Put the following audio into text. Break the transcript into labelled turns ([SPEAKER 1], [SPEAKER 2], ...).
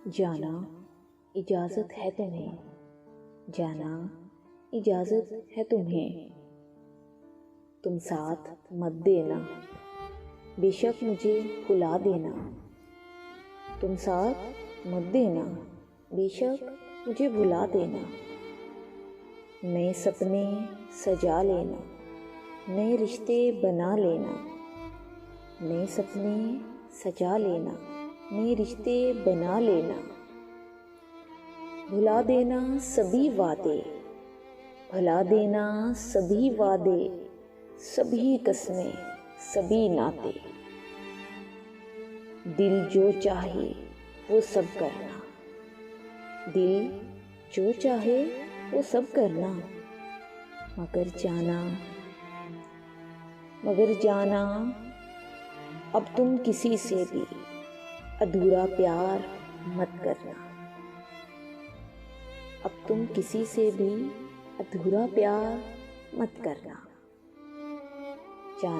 [SPEAKER 1] जाना इजाज़त है तुम्हें, जाना इजाज़त है तुम्हें। तुम साथ मत देना, बेशक मुझे भुला देना। तुम साथ मत देना, बेशक मुझे भुला देना। नए सपने सजा लेना, नए रिश्ते बना लेना। नए सपने सजा लेना, नए रिश्ते बना लेना। भुला देना सभी वादे, भुला देना सभी वादे, सभी कसमें, सभी नाते। दिल जो चाहे वो सब करना, दिल जो चाहे वो सब करना। मगर जाना अब तुम किसी से भी अधूरा प्यार मत करना। अब तुम किसी से भी अधूरा प्यार मत करना। जाना।